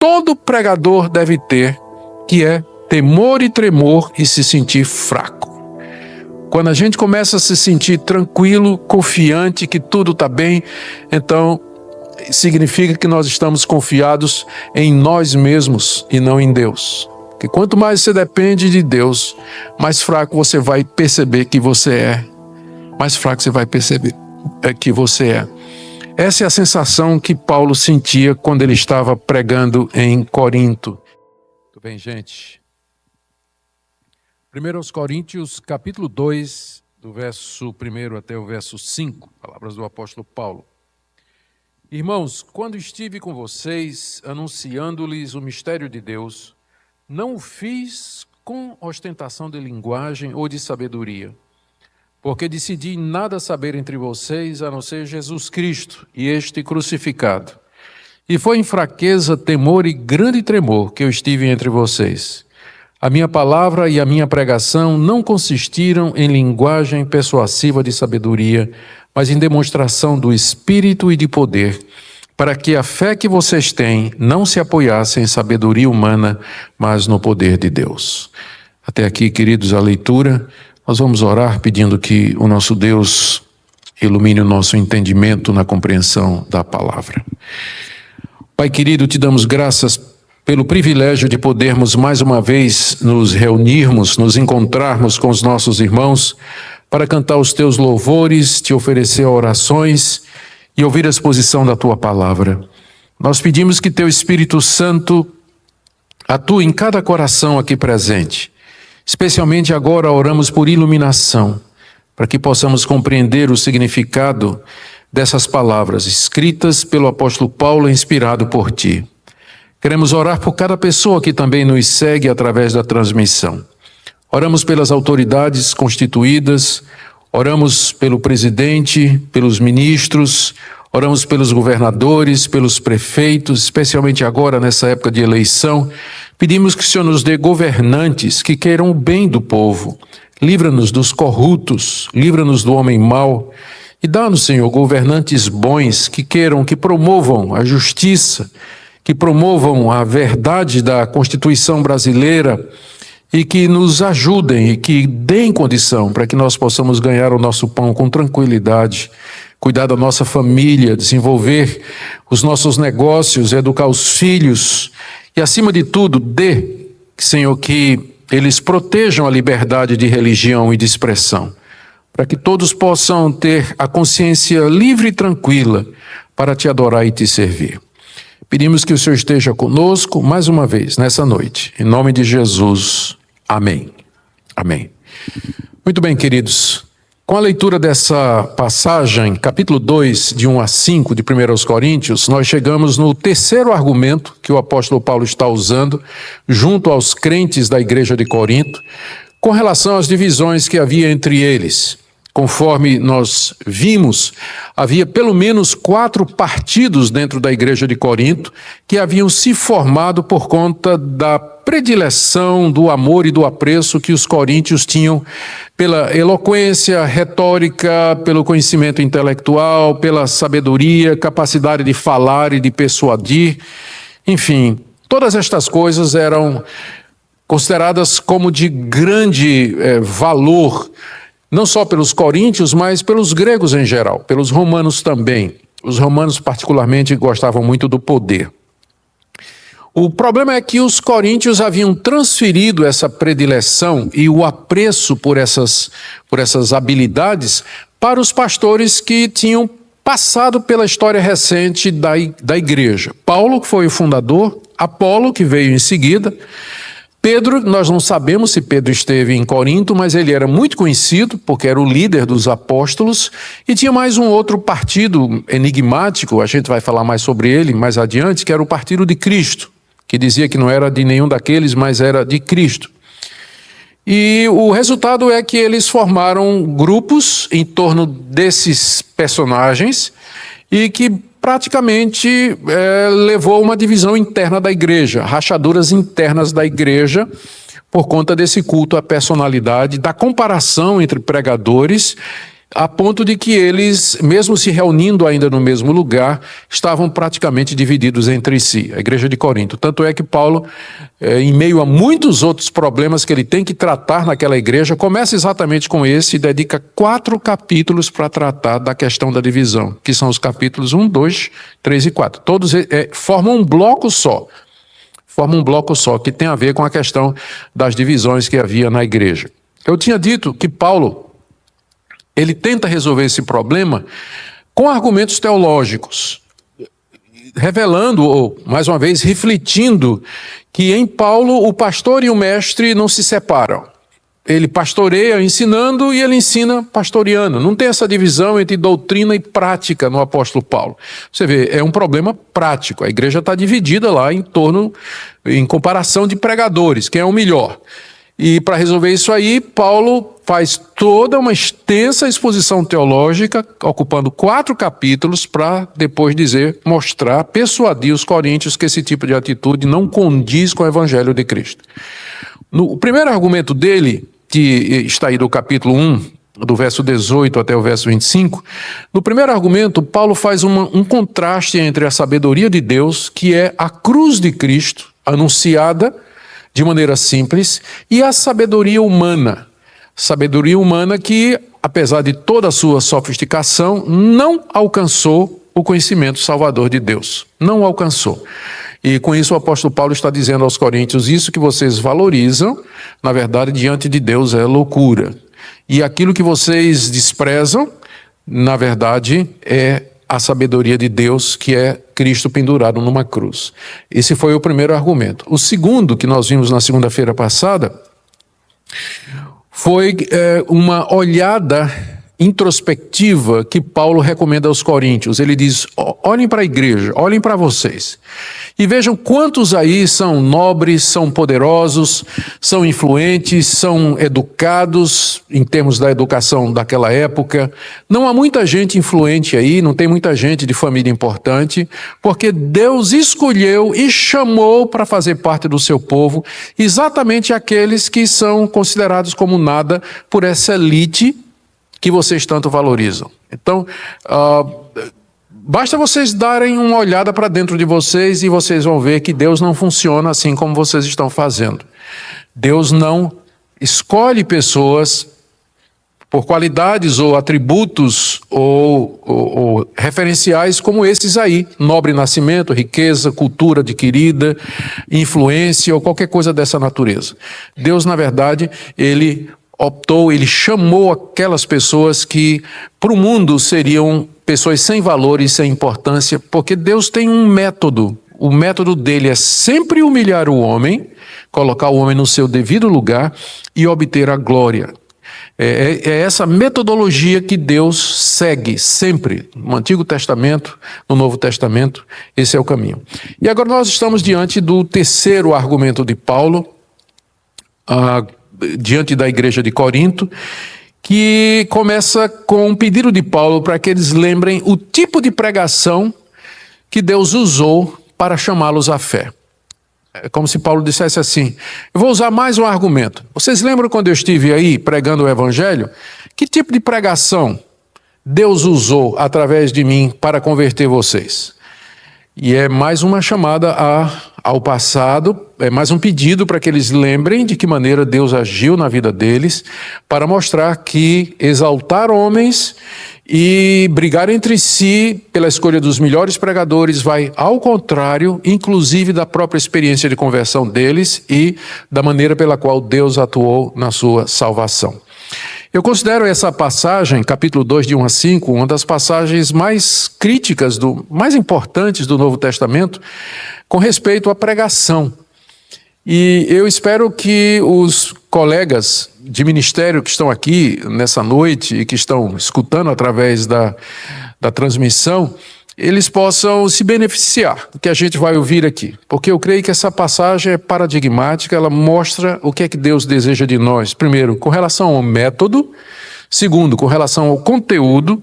todo pregador deve ter, que é temor e tremor e se sentir fraco. Quando a gente começa a se sentir tranquilo, confiante que tudo está bem, então significa que nós estamos confiados em nós mesmos e não em Deus. Porque quanto mais você depende de Deus, mais fraco você vai perceber que você é. Mais fraco você vai perceber que você é. Essa é a sensação que Paulo sentia quando ele estava pregando em Corinto. Muito bem, gente. 1 Coríntios, capítulo 2, do verso 1 até o verso 5, palavras do apóstolo Paulo. Irmãos, quando estive com vocês, anunciando-lhes o mistério de Deus, não o fiz com ostentação de linguagem ou de sabedoria, porque decidi nada saber entre vocês, a não ser Jesus Cristo e este crucificado. E foi em fraqueza, temor e grande tremor que eu estive entre vocês. A minha palavra e a minha pregação não consistiram em linguagem persuasiva de sabedoria, mas em demonstração do Espírito e de poder, para que a fé que vocês têm não se apoiasse em sabedoria humana, mas no poder de Deus. Até aqui, queridos, a leitura. Nós vamos orar pedindo que o nosso Deus ilumine o nosso entendimento na compreensão da palavra. Pai querido, te damos graças pelo privilégio de podermos mais uma vez nos reunirmos, nos encontrarmos com os nossos irmãos para cantar os teus louvores, te oferecer orações e ouvir a exposição da tua palavra. Nós pedimos que teu Espírito Santo atue em cada coração aqui presente. Especialmente agora oramos por iluminação, para que possamos compreender o significado dessas palavras escritas pelo apóstolo Paulo, inspirado por ti. Queremos orar por cada pessoa que também nos segue através da transmissão. Oramos pelas autoridades constituídas, oramos pelo presidente, pelos ministros, oramos pelos governadores, pelos prefeitos, especialmente agora nessa época de eleição. Pedimos que o Senhor nos dê governantes que queiram o bem do povo. Livra-nos dos corruptos, livra-nos do homem mau. E dá-nos, Senhor, governantes bons que queiram, que promovam a justiça, que promovam a verdade da Constituição brasileira e que nos ajudem e que deem condição para que nós possamos ganhar o nosso pão com tranquilidade, cuidar da nossa família, desenvolver os nossos negócios, educar os filhos e, acima de tudo, Senhor, que eles protejam a liberdade de religião e de expressão, para que todos possam ter a consciência livre e tranquila para te adorar e te servir. Pedimos que o Senhor esteja conosco mais uma vez nessa noite. Em nome de Jesus. Amém. Amém. Muito bem, queridos. Com a leitura dessa passagem, capítulo 2, de 1 a 5 de 1 Coríntios, nós chegamos no terceiro argumento que o apóstolo Paulo está usando junto aos crentes da igreja de Corinto, com relação às divisões que havia entre eles. Conforme nós vimos, havia pelo menos 4 partidos dentro da igreja de Corinto que haviam se formado por conta da predileção, do amor e do apreço que os coríntios tinham pela eloquência retórica, pelo conhecimento intelectual, pela sabedoria, capacidade de falar e de persuadir. Enfim, todas estas coisas eram consideradas como de grande valor, não só pelos coríntios, mas pelos gregos em geral, pelos romanos também. Os romanos particularmente gostavam muito do poder. O problema é que os coríntios haviam transferido essa predileção e o apreço por essas habilidades para os pastores que tinham passado pela história recente da igreja. Paulo, que foi o fundador, Apolo, que veio em seguida, Pedro, nós não sabemos se Pedro esteve em Corinto, mas ele era muito conhecido, porque era o líder dos apóstolos, e tinha mais um outro partido enigmático, a gente vai falar mais sobre ele mais adiante, que era o partido de Cristo, que dizia que não era de nenhum daqueles, mas era de Cristo. E o resultado é que eles formaram grupos em torno desses personagens e que praticamente levou a uma divisão interna da igreja, rachaduras internas da igreja, por conta desse culto à personalidade, da comparação entre pregadores, a ponto de que eles, mesmo se reunindo ainda no mesmo lugar, estavam praticamente divididos entre si, a igreja de Corinto. Tanto é que Paulo, em meio a muitos outros problemas que ele tem que tratar naquela igreja, começa exatamente com esse e dedica 4 capítulos para tratar da questão da divisão, que são os capítulos 1, 2, 3 e 4. Todos formam um bloco só. Formam um bloco só, que tem a ver com a questão das divisões que havia na igreja. Eu tinha dito que Paulo, ele tenta resolver esse problema com argumentos teológicos, revelando, ou mais uma vez, refletindo que em Paulo o pastor e o mestre não se separam. Ele pastoreia ensinando e ele ensina pastoreando. Não tem essa divisão entre doutrina e prática no apóstolo Paulo. Você vê, é um problema prático. A igreja está dividida lá em comparação de pregadores, quem é o melhor. E para resolver isso aí, Paulo faz toda uma extensa exposição teológica, ocupando 4 capítulos, para depois mostrar, persuadir os coríntios que esse tipo de atitude não condiz com o evangelho de Cristo. O primeiro argumento dele, que está aí do capítulo 1, do verso 18 até o verso 25, no primeiro argumento, Paulo faz um contraste entre a sabedoria de Deus, que é a cruz de Cristo, anunciada de maneira simples, e a sabedoria humana. Sabedoria humana que, apesar de toda a sua sofisticação, não alcançou o conhecimento salvador de Deus. Não alcançou. E com isso o apóstolo Paulo está dizendo aos coríntios, isso que vocês valorizam, na verdade, diante de Deus é loucura. E aquilo que vocês desprezam, na verdade, é a sabedoria de Deus, que é Cristo pendurado numa cruz. Esse foi o primeiro argumento. O segundo, que nós vimos na segunda-feira passada, foi uma olhada introspectiva que Paulo recomenda aos coríntios. Ele diz, olhem para a igreja, olhem para vocês, e vejam quantos aí são nobres, são poderosos, são influentes, são educados, em termos da educação daquela época. Não há muita gente influente aí, não tem muita gente de família importante, porque Deus escolheu e chamou para fazer parte do seu povo exatamente aqueles que são considerados como nada por essa elite que vocês tanto valorizam. Então, basta vocês darem uma olhada para dentro de vocês e vocês vão ver que Deus não funciona assim como vocês estão fazendo. Deus não escolhe pessoas por qualidades ou atributos ou referenciais como esses aí, nobre nascimento, riqueza, cultura adquirida, influência ou qualquer coisa dessa natureza. Deus, na verdade, ele chamou aquelas pessoas que para o mundo seriam pessoas sem valor e sem importância, porque Deus tem um método. O método dele é sempre humilhar o homem, colocar o homem no seu devido lugar e obter a glória. É essa metodologia que Deus segue sempre, no Antigo Testamento, no Novo Testamento, esse é o caminho. E agora nós estamos diante do terceiro argumento de Paulo, diante da igreja de Corinto, que começa com um pedido de Paulo para que eles lembrem o tipo de pregação que Deus usou para chamá-los à fé. É como se Paulo dissesse assim, eu vou usar mais um argumento. Vocês lembram quando eu estive aí pregando o evangelho? Que tipo de pregação Deus usou através de mim para converter vocês? E é mais uma chamada ao passado, é mais um pedido para que eles lembrem de que maneira Deus agiu na vida deles, para mostrar que exaltar homens e brigar entre si pela escolha dos melhores pregadores vai ao contrário, inclusive da própria experiência de conversão deles e da maneira pela qual Deus atuou na sua salvação. Eu considero essa passagem, capítulo 2, de 1 a 5, uma das passagens mais críticas, mais importantes do Novo Testamento, com respeito à pregação. E eu espero que os colegas de ministério que estão aqui nessa noite e que estão escutando através da transmissão, eles possam se beneficiar do que a gente vai ouvir aqui. Porque eu creio que essa passagem é paradigmática, ela mostra o que é que Deus deseja de nós. Primeiro, com relação ao método. Segundo, com relação ao conteúdo.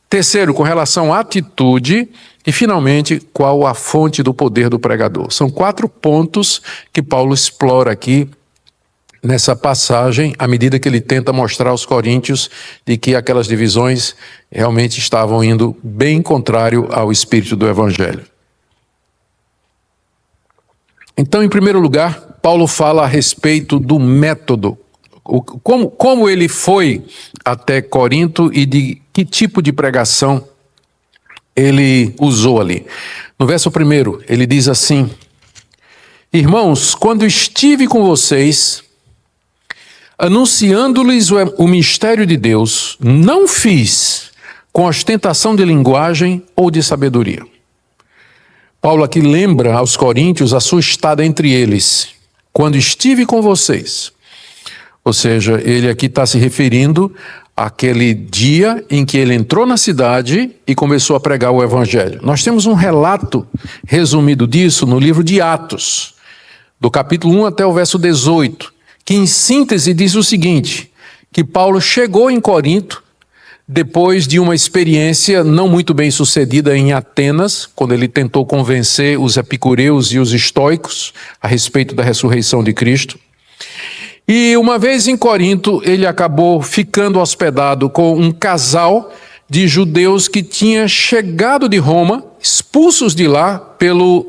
Terceiro, com relação à atitude. E, finalmente, qual a fonte do poder do pregador. São 4 pontos que Paulo explora aqui nessa passagem, à medida que ele tenta mostrar aos coríntios de que aquelas divisões realmente estavam indo bem contrário ao espírito do Evangelho. Então, em primeiro lugar, Paulo fala a respeito do método, como ele foi até Corinto e de que tipo de pregação ele usou ali. No verso 1, ele diz assim: irmãos, quando estive com vocês, anunciando-lhes o mistério de Deus, não fiz com ostentação de linguagem ou de sabedoria. Paulo aqui lembra aos coríntios a sua estada entre eles, quando estive com vocês. Ou seja, ele aqui está se referindo àquele dia em que ele entrou na cidade e começou a pregar o Evangelho. Nós temos um relato resumido disso no livro de Atos, do capítulo 1 até o verso 18, que em síntese diz o seguinte, que Paulo chegou em Corinto depois de uma experiência não muito bem sucedida em Atenas, quando ele tentou convencer os epicureus e os estoicos a respeito da ressurreição de Cristo. E uma vez em Corinto, ele acabou ficando hospedado com um casal de judeus que tinha chegado de Roma, expulsos de lá pelo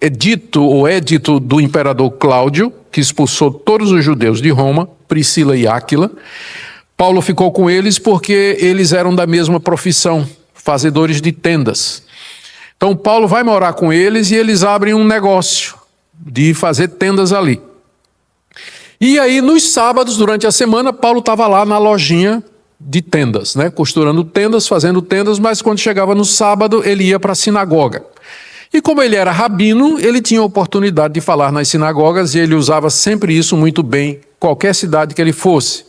edito do imperador Cláudio, que expulsou todos os judeus de Roma, Priscila e Áquila. Paulo ficou com eles porque eles eram da mesma profissão, fazedores de tendas. Então Paulo vai morar com eles e eles abrem um negócio de fazer tendas ali. E aí nos sábados, durante a semana, Paulo estava lá na lojinha de tendas, né? Costurando tendas, fazendo tendas, mas quando chegava no sábado ele ia para a sinagoga. E como ele era rabino, ele tinha a oportunidade de falar nas sinagogas e ele usava sempre isso muito bem, qualquer cidade que ele fosse.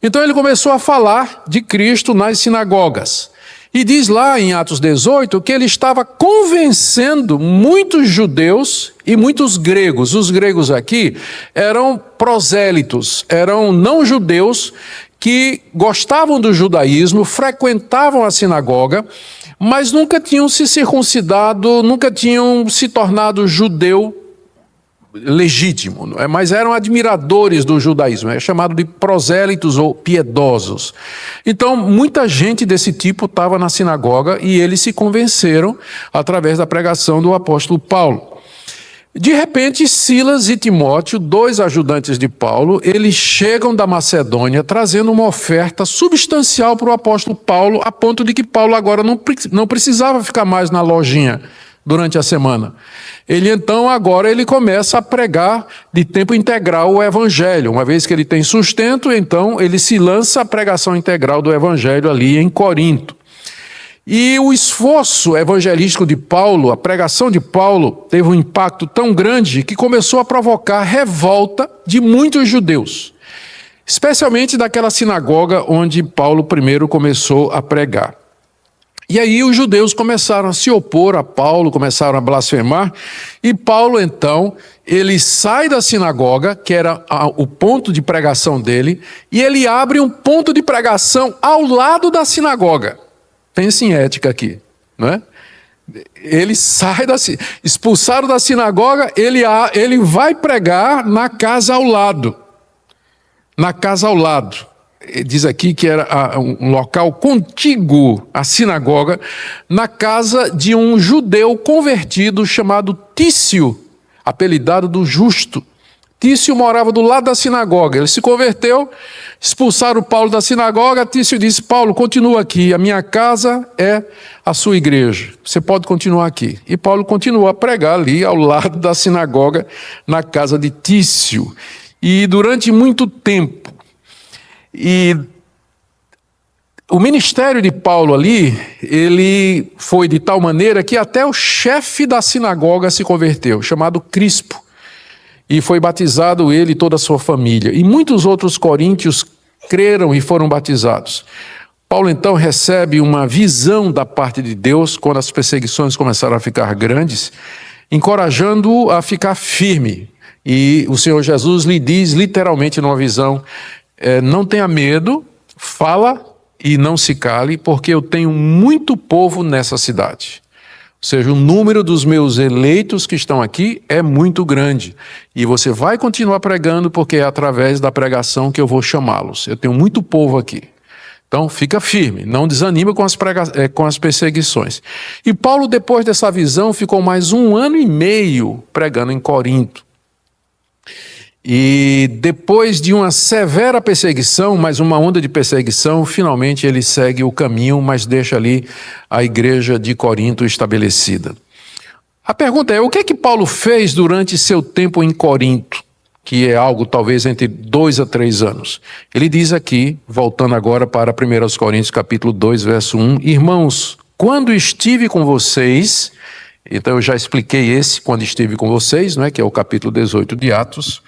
Então ele começou a falar de Cristo nas sinagogas. E diz lá em Atos 18 que ele estava convencendo muitos judeus e muitos gregos. Os gregos aqui eram prosélitos, eram não-judeus que gostavam do judaísmo, frequentavam a sinagoga, mas nunca tinham se circuncidado, nunca tinham se tornado judeu legítimo, mas eram admiradores do judaísmo, é chamado de prosélitos ou piedosos. Então, muita gente desse tipo estava na sinagoga e eles se convenceram através da pregação do apóstolo Paulo. De repente, Silas e Timóteo, 2 ajudantes de Paulo, eles chegam da Macedônia trazendo uma oferta substancial para o apóstolo Paulo, a ponto de que Paulo agora não precisava ficar mais na lojinha durante a semana. Ele começa a pregar de tempo integral o Evangelho. Uma vez que ele tem sustento, então ele se lança à pregação integral do Evangelho ali em Corinto. E o esforço evangelístico de Paulo, a pregação de Paulo, teve um impacto tão grande que começou a provocar revolta de muitos judeus, especialmente daquela sinagoga onde Paulo primeiro começou a pregar. E aí os judeus começaram a se opor a Paulo, começaram a blasfemar, e Paulo então, ele sai da sinagoga, que era o ponto de pregação dele, e ele abre um ponto de pregação ao lado da sinagoga. Pense em ética aqui, não é? Ele sai expulsado da sinagoga, ele vai pregar na casa ao lado. Na casa ao lado. Diz aqui que era um local contíguo à sinagoga, na casa de um judeu convertido chamado Tício, apelidado do Justo. Tício morava do lado da sinagoga, ele se converteu, expulsaram Paulo da sinagoga. Tício disse: Paulo, continua aqui, a minha casa é a sua igreja, você pode continuar aqui. E Paulo continuou a pregar ali ao lado da sinagoga, na casa de Tício. E durante muito tempo, o ministério de Paulo ali, ele foi de tal maneira que até o chefe da sinagoga se converteu, chamado Crispo. E foi batizado ele e toda a sua família. E muitos outros coríntios creram e foram batizados. Paulo então recebe uma visão da parte de Deus, quando as perseguições começaram a ficar grandes, encorajando-o a ficar firme. E o Senhor Jesus lhe diz literalmente numa visão: não tenha medo, fala e não se cale, porque eu tenho muito povo nessa cidade. Ou seja, o número dos meus eleitos que estão aqui é muito grande. E você vai continuar pregando porque é através da pregação que eu vou chamá-los. Eu tenho muito povo aqui. Então, fica firme, não desanima com as perseguições. E Paulo, depois dessa visão, ficou mais 1 ano e meio pregando em Corinto. E depois de uma severa perseguição, mais uma onda de perseguição, finalmente ele segue o caminho, mas deixa ali a igreja de Corinto estabelecida. A pergunta é, o que é que Paulo fez durante seu tempo em Corinto? Que é algo talvez entre 2 a 3 anos. Ele diz aqui, voltando agora para 1 Coríntios capítulo 2, verso 1, irmãos, quando estive com vocês, então eu já expliquei esse, quando estive com vocês, não é? Que é o capítulo 18 de Atos,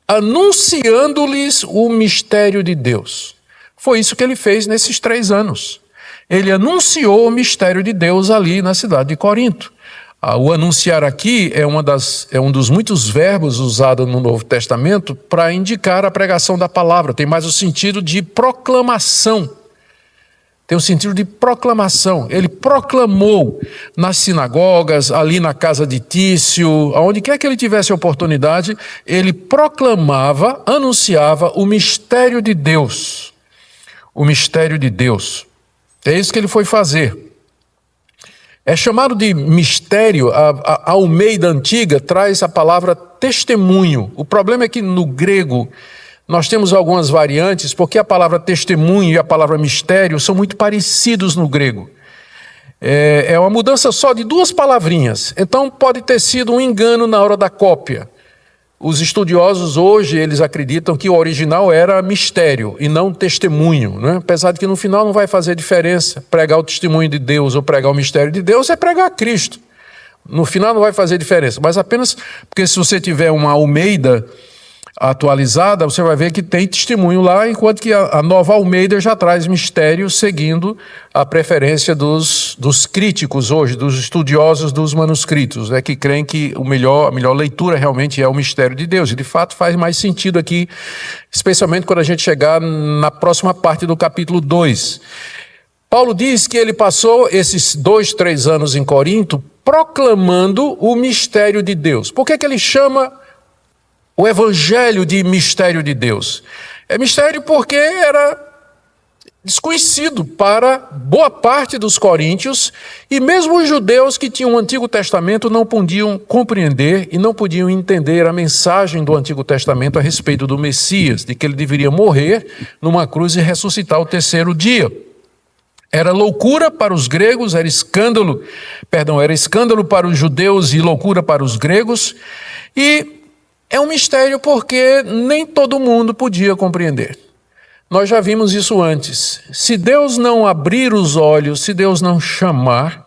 anunciando-lhes o mistério de Deus. Foi isso que ele fez nesses 3 anos. Ele anunciou o mistério de Deus ali na cidade de Corinto. O anunciar aqui é um dos muitos verbos usados no Novo Testamento para indicar a pregação da palavra. Tem mais o sentido de proclamação. Tem o sentido de proclamação. Ele proclamou nas sinagogas, ali na casa de Tício, aonde quer que ele tivesse oportunidade, ele proclamava, anunciava o mistério de Deus. O mistério de Deus. É isso que ele foi fazer. É chamado de mistério, a Almeida Antiga traz a palavra testemunho. O problema é que no grego nós temos algumas variantes, porque a palavra testemunho e a palavra mistério são muito parecidos no grego. É uma mudança só de 2 palavrinhas, então pode ter sido um engano na hora da cópia. Os estudiosos hoje, eles acreditam que o original era mistério e não testemunho, né? Apesar de que no final não vai fazer diferença. Pregar o testemunho de Deus ou pregar o mistério de Deus é pregar Cristo. No final não vai fazer diferença, mas apenas porque se você tiver uma Almeida atualizada, você vai ver que tem testemunho lá, enquanto que a nova Almeida já traz mistério, seguindo a preferência dos críticos hoje, dos estudiosos dos manuscritos, né, que creem que a melhor leitura realmente é o mistério de Deus. E de fato faz mais sentido aqui, especialmente quando a gente chegar na próxima parte do capítulo 2. Paulo diz que ele passou esses 2, 3 anos em Corinto proclamando o mistério de Deus. Por que ele chama o evangelho de mistério de Deus? É mistério porque era desconhecido para boa parte dos coríntios, e mesmo os judeus que tinham o Antigo Testamento não podiam compreender e não podiam entender a mensagem do Antigo Testamento a respeito do Messias, de que ele deveria morrer numa cruz e ressuscitar ao 3º dia. Era loucura para os gregos, era escândalo para os judeus e loucura para os gregos, e é um mistério porque nem todo mundo podia compreender. Nós já vimos isso antes. Se Deus não abrir os olhos, se Deus não chamar,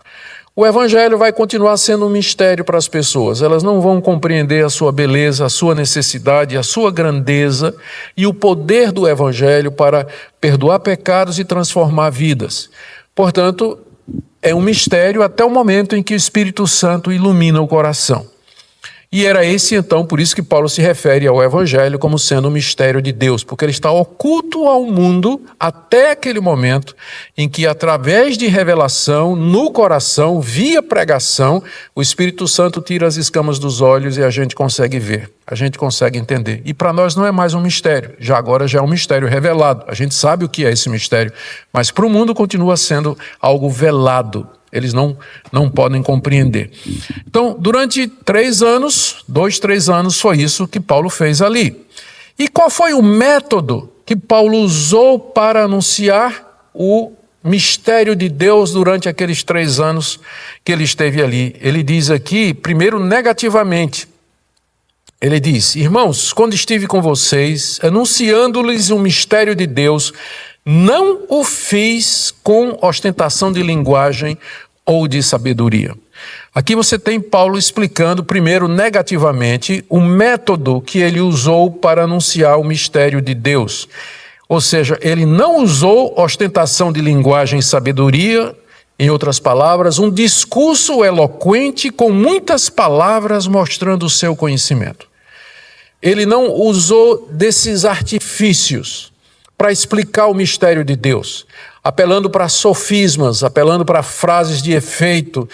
o evangelho vai continuar sendo um mistério para as pessoas. Elas não vão compreender a sua beleza, a sua necessidade, a sua grandeza e o poder do evangelho para perdoar pecados e transformar vidas. Portanto, é um mistério até o momento em que o Espírito Santo ilumina o coração. E era esse, então, por isso que Paulo se refere ao Evangelho como sendo um mistério de Deus, porque ele está oculto ao mundo até aquele momento em que, através de revelação, no coração, via pregação, o Espírito Santo tira as escamas dos olhos e a gente consegue ver, a gente consegue entender. E para nós não é mais um mistério, agora já é um mistério revelado. A gente sabe o que é esse mistério, mas para o mundo continua sendo algo velado. Eles não podem compreender. Então, durante 3 anos, 2, 3 anos, foi isso que Paulo fez ali. E qual foi o método que Paulo usou para anunciar o mistério de Deus durante aqueles 3 anos que ele esteve ali? Ele diz aqui, primeiro, negativamente. Ele diz, irmãos, quando estive com vocês, anunciando-lhes o mistério de Deus, não o fiz com ostentação de linguagem ou de sabedoria. Aqui você tem Paulo explicando, primeiro, negativamente, o método que ele usou para anunciar o mistério de Deus. Ou seja, ele não usou ostentação de linguagem e sabedoria, em outras palavras, um discurso eloquente com muitas palavras mostrando o seu conhecimento. Ele não usou desses artifícios para explicar o mistério de Deus. apelando para sofismas, apelando para frases de efeito,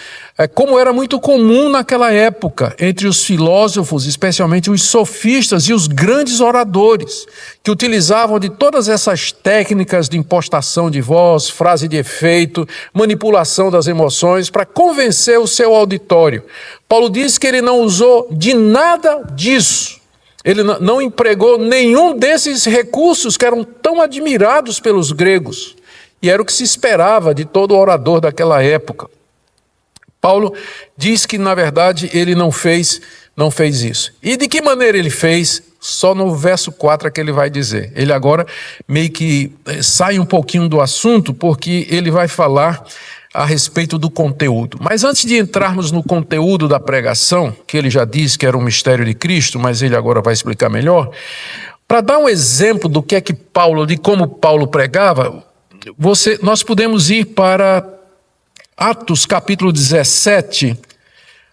como era muito comum naquela época entre os filósofos, especialmente os sofistas e os grandes oradores, que utilizavam de todas essas técnicas de impostação de voz, frase de efeito, manipulação das emoções para convencer o seu auditório. Paulo diz que ele não usou de nada disso. Ele não empregou nenhum desses recursos que eram tão admirados pelos gregos. E era o que se esperava de todo orador daquela época. Paulo diz que, na verdade, ele não fez isso. E de que maneira ele fez? Só no verso 4 é que ele vai dizer. Ele agora meio que sai um pouquinho do assunto, porque ele vai falar a respeito do conteúdo. Mas antes de entrarmos no conteúdo da pregação, que ele já disse que era um mistério de Cristo, mas ele agora vai explicar melhor, para dar um exemplo do que é que de como Paulo pregava, nós podemos ir para Atos capítulo 17,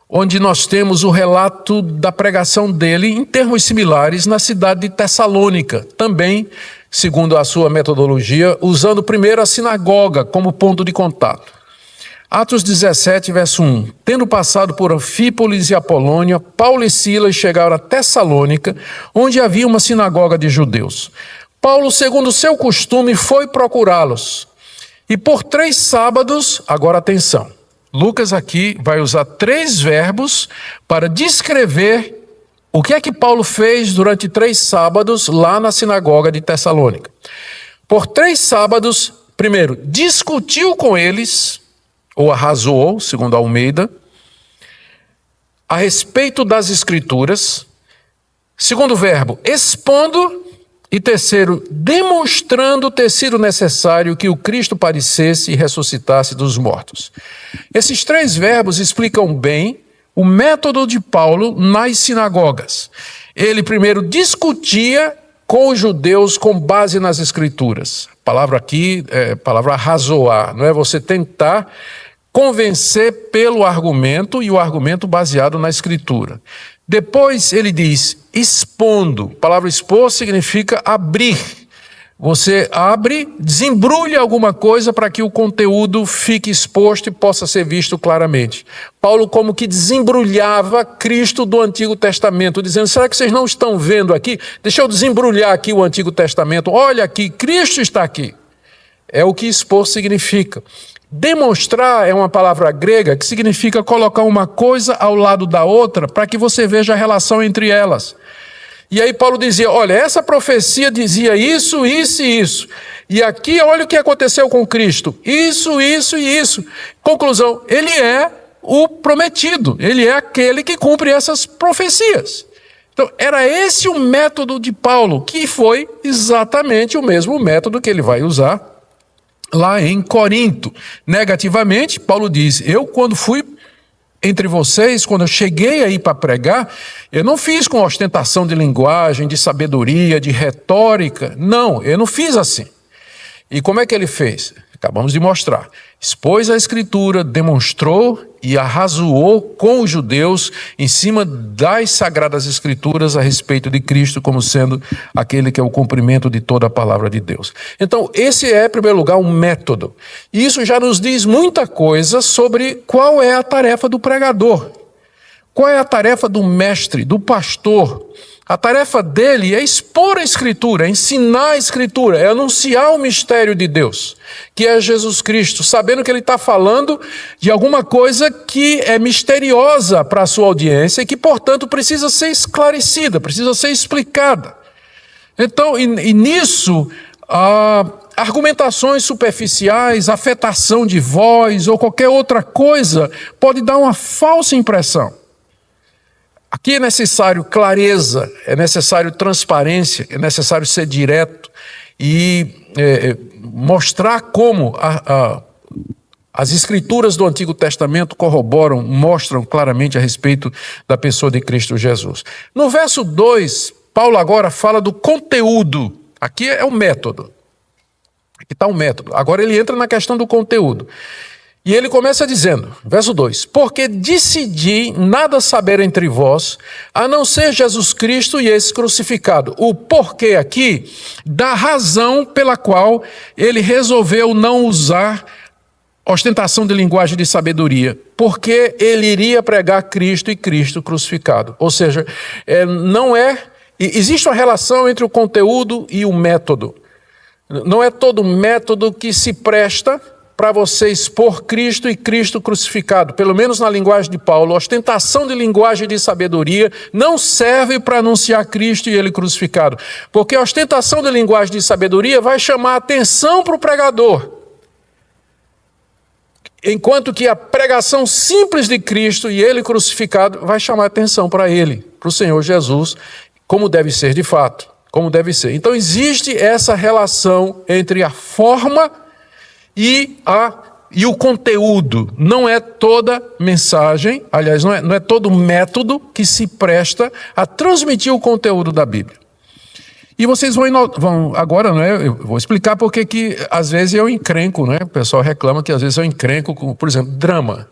onde nós temos o relato da pregação dele em termos similares na cidade de Tessalônica, também, segundo a sua metodologia, usando primeiro a sinagoga como ponto de contato. Atos 17, verso 1. Tendo passado por Anfípolis e Apolônia, Paulo e Silas chegaram a Tessalônica, onde havia uma sinagoga de judeus. Paulo, segundo o seu costume, foi procurá-los. E por 3 sábados, agora atenção, Lucas aqui vai usar 3 verbos para descrever o que é que Paulo fez durante 3 sábados lá na sinagoga de Tessalônica. Por 3 sábados, primeiro, discutiu com eles, ou arrazoou, segundo Almeida, a respeito das Escrituras. Segundo verbo, expondo. E terceiro, demonstrando ter sido necessário que o Cristo padecesse e ressuscitasse dos mortos. Esses 3 verbos explicam bem o método de Paulo nas sinagogas. Ele primeiro discutia com os judeus com base nas Escrituras. A palavra aqui é a palavra arrazoar, não é você tentar convencer pelo argumento e o argumento baseado na Escritura. Depois ele diz, expondo. A palavra expor significa abrir. Você abre, desembrulha alguma coisa para que o conteúdo fique exposto e possa ser visto claramente. Paulo como que desembrulhava Cristo do Antigo Testamento, dizendo, será que vocês não estão vendo aqui? Deixa eu desembrulhar aqui o Antigo Testamento. Olha aqui, Cristo está aqui. É o que expor significa. Demonstrar é uma palavra grega que significa colocar uma coisa ao lado da outra para que você veja a relação entre elas. E aí Paulo dizia, olha, essa profecia dizia isso, isso e isso. E aqui olha o que aconteceu com Cristo. Isso, isso e isso. Conclusão, ele é o prometido. Ele é aquele que cumpre essas profecias. Então, era esse o método de Paulo, que foi exatamente o mesmo método que ele vai usar lá em Corinto. Negativamente, Paulo diz, eu quando fui entre vocês, quando eu cheguei aí para pregar, eu não fiz com ostentação de linguagem, de sabedoria, de retórica. Não, eu não fiz assim. E como é que ele fez? Acabamos de mostrar. Expôs a Escritura, demonstrou e arrazoou com os judeus em cima das Sagradas Escrituras a respeito de Cristo como sendo aquele que é o cumprimento de toda a palavra de Deus. Então, esse é, em primeiro lugar, um método. E isso já nos diz muita coisa sobre qual é a tarefa do pregador. Qual é a tarefa do mestre, do pastor? A tarefa dele é expor a Escritura, é ensinar a Escritura, é anunciar o mistério de Deus, que é Jesus Cristo, sabendo que ele está falando de alguma coisa que é misteriosa para a sua audiência e que, portanto, precisa ser esclarecida, precisa ser explicada. Então, e nisso, argumentações superficiais, afetação de voz ou qualquer outra coisa pode dar uma falsa impressão. Aqui é necessário clareza, é necessário transparência, é necessário ser direto e mostrar como as Escrituras do Antigo Testamento corroboram, mostram claramente a respeito da pessoa de Cristo Jesus. No verso 2, Paulo agora fala do conteúdo. Aqui é o método. Aqui está o método. Agora ele entra na questão do conteúdo. E ele começa dizendo, verso 2: porque decidi nada saber entre vós, a não ser Jesus Cristo e esse crucificado. O porquê aqui dá razão pela qual ele resolveu não usar ostentação de linguagem de sabedoria, porque ele iria pregar Cristo e Cristo crucificado. Ou seja, existe uma relação entre o conteúdo e o método. Não é todo método que se presta para você expor Cristo e Cristo crucificado. Pelo menos na linguagem de Paulo, a ostentação de linguagem de sabedoria não serve para anunciar Cristo e ele crucificado. Porque a ostentação de linguagem de sabedoria vai chamar atenção para o pregador. Enquanto que a pregação simples de Cristo e ele crucificado vai chamar atenção para ele, para o Senhor Jesus, como deve ser de fato, como deve ser. Então existe essa relação entre a forma e o conteúdo. Não é toda mensagem, aliás, não é todo método que se presta a transmitir o conteúdo da Bíblia. E vocês vão agora, eu vou explicar porque que às vezes eu encrenco, o pessoal reclama que às vezes eu encrenco com, por exemplo, drama,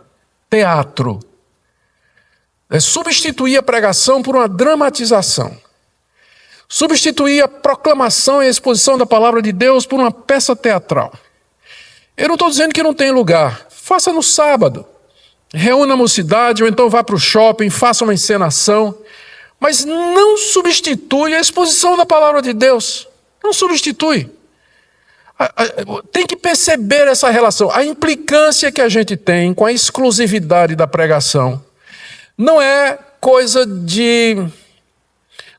teatro. Substituir a pregação por uma dramatização. Substituir a proclamação e a exposição da palavra de Deus por uma peça teatral. Eu não estou dizendo que não tem lugar. Faça no sábado. Reúna a mocidade, ou então vá para o shopping, faça uma encenação. Mas não substitui a exposição da palavra de Deus. Não substitui. Tem que perceber essa relação. A implicância que a gente tem com a exclusividade da pregação não é coisa de...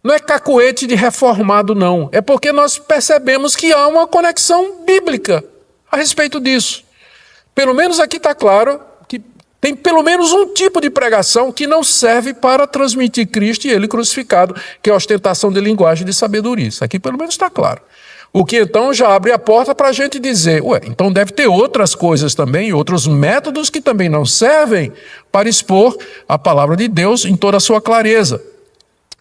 Não é cacuete de reformado, não. É porque nós percebemos que há uma conexão bíblica a respeito disso. Pelo menos aqui está claro que tem pelo menos um tipo de pregação que não serve para transmitir Cristo e ele crucificado, que é a ostentação de linguagem de sabedoria. Isso aqui pelo menos está claro. O que então já abre a porta para a gente dizer, então deve ter outras coisas também, outros métodos que também não servem para expor a palavra de Deus em toda a sua clareza.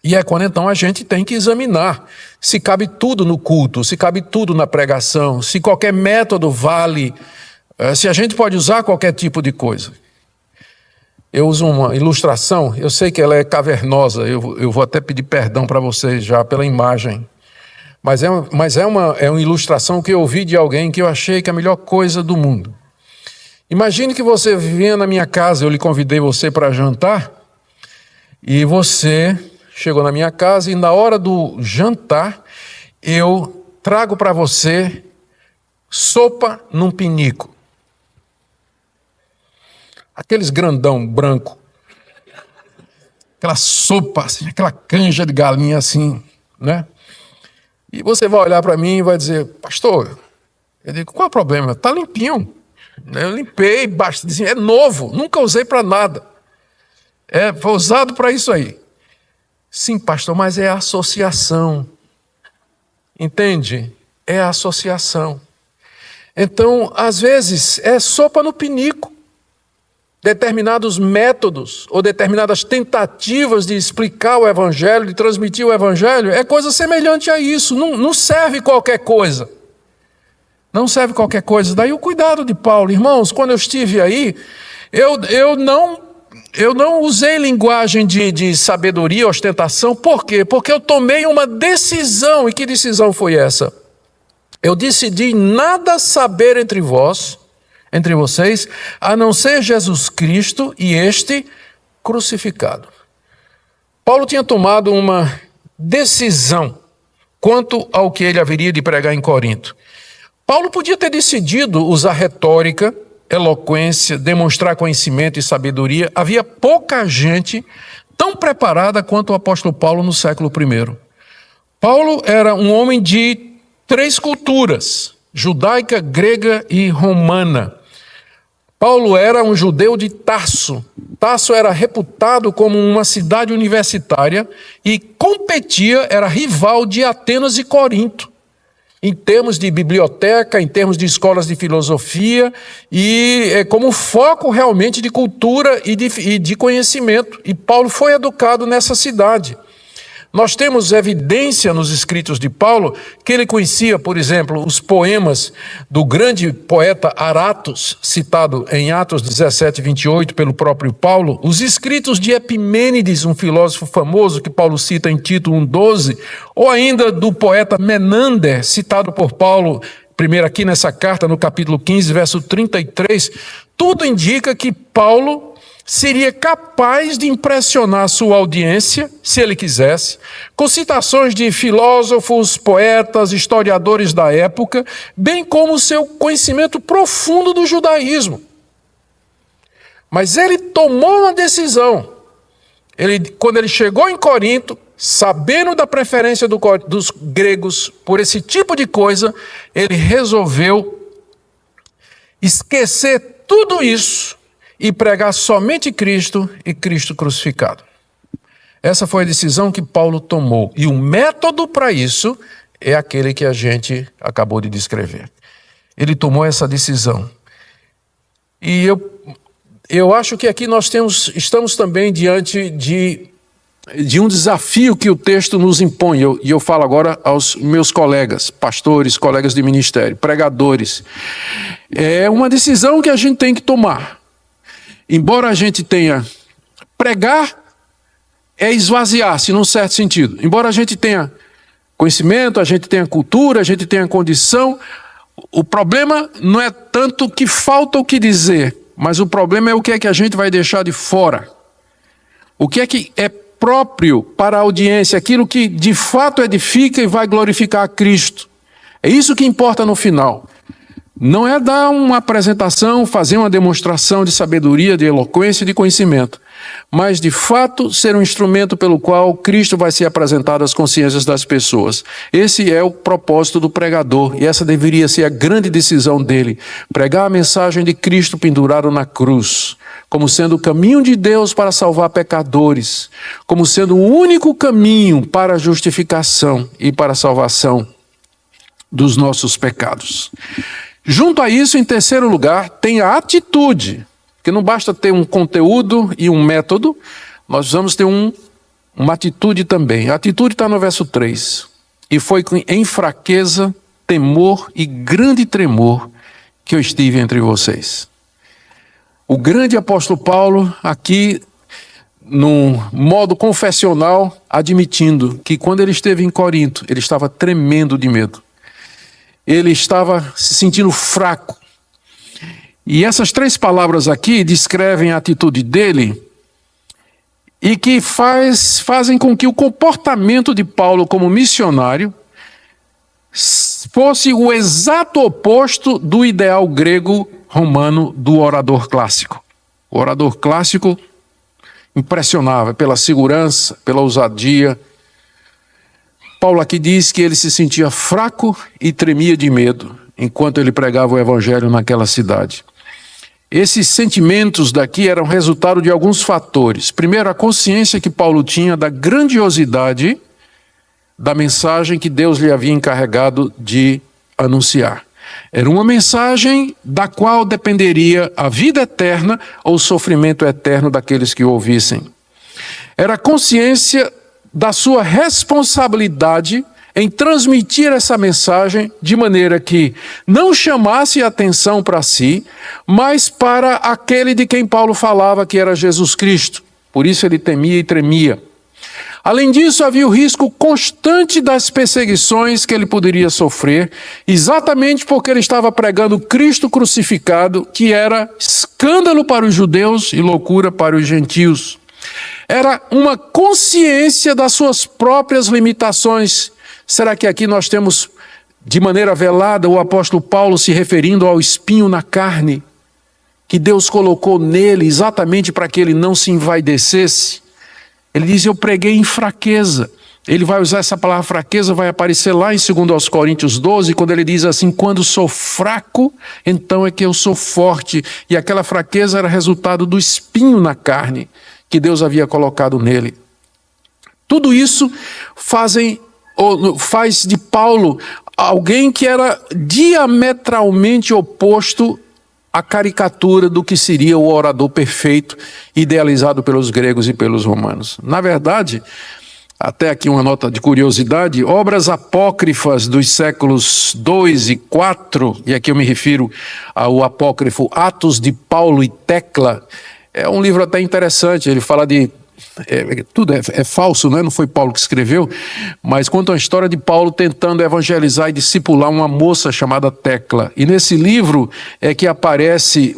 E é quando então a gente tem que examinar se cabe tudo no culto, se cabe tudo na pregação, se qualquer método vale, se a gente pode usar qualquer tipo de coisa. Eu uso uma ilustração, eu sei que ela é cavernosa, eu vou até pedir perdão para vocês já pela imagem, mas é uma ilustração que eu ouvi de alguém que eu achei que é a melhor coisa do mundo. Imagine que você vinha na minha casa, eu lhe convidei você para jantar, e você chegou na minha casa e na hora do jantar eu trago para você sopa num pinico. Aqueles grandão branco. Aquela sopa, assim, aquela canja de galinha assim, E você vai olhar para mim e vai dizer, pastor, eu digo, qual é o problema? Está limpinho. Eu limpei, é novo, nunca usei para nada. Foi usado para isso aí. Sim, pastor, mas é a associação. Entende? É a associação. Então, às vezes, é sopa no pinico. Determinados métodos ou determinadas tentativas de explicar o Evangelho, de transmitir o Evangelho, é coisa semelhante a isso. Não serve qualquer coisa. Não serve qualquer coisa. Daí o cuidado de Paulo. Irmãos, quando eu estive aí, eu não usei linguagem de sabedoria, ostentação. Por quê? Porque eu tomei uma decisão. E que decisão foi essa? Eu decidi nada saber entre vocês, a não ser Jesus Cristo e este crucificado. Paulo tinha tomado uma decisão quanto ao que ele haveria de pregar em Corinto. Paulo podia ter decidido usar retórica, eloquência, demonstrar conhecimento e sabedoria. Havia pouca gente tão preparada quanto o apóstolo Paulo no século I. Paulo era um homem de 3 culturas, judaica, grega e romana. Paulo era um judeu de Tarso. Tarso era reputado como uma cidade universitária e competia, era rival de Atenas e Corinto, em termos de biblioteca, em termos de escolas de filosofia e como foco realmente de cultura e de conhecimento. E Paulo foi educado nessa cidade. Nós temos evidência nos escritos de Paulo que ele conhecia, por exemplo, os poemas do grande poeta Aratos, citado em Atos 17, 28 pelo próprio Paulo, os escritos de Epimênides, um filósofo famoso que Paulo cita em Tito 1,12, ou ainda do poeta Menander, citado por Paulo, primeiro aqui nessa carta, no capítulo 15, verso 33, tudo indica que Paulo seria capaz de impressionar sua audiência, se ele quisesse, com citações de filósofos, poetas, historiadores da época, bem como seu conhecimento profundo do judaísmo. Mas ele tomou uma decisão. Quando ele chegou em Corinto, sabendo da preferência dos gregos por esse tipo de coisa, ele resolveu esquecer tudo isso e pregar somente Cristo e Cristo crucificado. Essa foi a decisão que Paulo tomou. E o método para isso é aquele que a gente acabou de descrever. Ele tomou essa decisão. E eu acho que aqui nós estamos também diante de um desafio que o texto nos impõe. E eu falo agora aos meus colegas, pastores, colegas de ministério, pregadores. É uma decisão que a gente tem que tomar. Embora a gente tenha pregar, é esvaziar-se num certo sentido. Embora a gente tenha conhecimento, a gente tenha cultura, a gente tenha condição, o problema não é tanto que falta o que dizer, mas o problema é o que é que a gente vai deixar de fora. O que é próprio para a audiência, aquilo que de fato edifica e vai glorificar a Cristo. É isso que importa no final. Não é dar uma apresentação, fazer uma demonstração de sabedoria, de eloquência, de conhecimento, mas de fato ser um instrumento pelo qual Cristo vai ser apresentado às consciências das pessoas. Esse é o propósito do pregador e essa deveria ser a grande decisão dele, pregar a mensagem de Cristo pendurado na cruz, como sendo o caminho de Deus para salvar pecadores, como sendo o único caminho para a justificação e para a salvação dos nossos pecados. Junto a isso, em terceiro lugar, tem a atitude, porque não basta ter um conteúdo e um método, nós vamos ter uma atitude também. A atitude está no verso 3. E foi em fraqueza, temor e grande tremor que eu estive entre vocês. O grande apóstolo Paulo, aqui, num modo confessional, admitindo que quando ele esteve em Corinto, ele estava tremendo de medo. Ele estava se sentindo fraco. E essas três palavras aqui descrevem a atitude dele e que fazem com que o comportamento de Paulo como missionário fosse o exato oposto do ideal grego-romano do orador clássico. O orador clássico impressionava pela segurança, pela ousadia. Paulo aqui diz que ele se sentia fraco e tremia de medo enquanto ele pregava o evangelho naquela cidade. Esses sentimentos daqui eram resultado de alguns fatores. Primeiro, a consciência que Paulo tinha da grandiosidade da mensagem que Deus lhe havia encarregado de anunciar. Era uma mensagem da qual dependeria a vida eterna ou o sofrimento eterno daqueles que o ouvissem. Era a consciência da sua responsabilidade em transmitir essa mensagem de maneira que não chamasse atenção para si, mas para aquele de quem Paulo falava, que era Jesus Cristo. Por isso ele temia e tremia. Além disso, havia o risco constante das perseguições que ele poderia sofrer, exatamente porque ele estava pregando Cristo crucificado, que era escândalo para os judeus e loucura para os gentios. Era uma consciência das suas próprias limitações. Será que aqui nós temos, de maneira velada, o apóstolo Paulo se referindo ao espinho na carne, que Deus colocou nele exatamente para que ele não se envaidecesse? Ele diz, eu preguei em fraqueza. Ele vai usar essa palavra fraqueza, vai aparecer lá em 2 Coríntios 12, quando ele diz assim, quando sou fraco, então é que eu sou forte. E aquela fraqueza era resultado do espinho na carne que Deus havia colocado nele. Tudo isso faz de Paulo alguém que era diametralmente oposto à caricatura do que seria o orador perfeito, idealizado pelos gregos e pelos romanos. Na verdade, Até aqui uma nota de curiosidade: obras apócrifas dos séculos 2 e 4, e aqui eu me refiro ao apócrifo Atos de Paulo e Tecla, é um livro até interessante. Ele fala de... tudo é falso, né? Não foi Paulo que escreveu, mas conta a história de Paulo tentando evangelizar e discipular uma moça chamada Tecla. E nesse livro é que aparece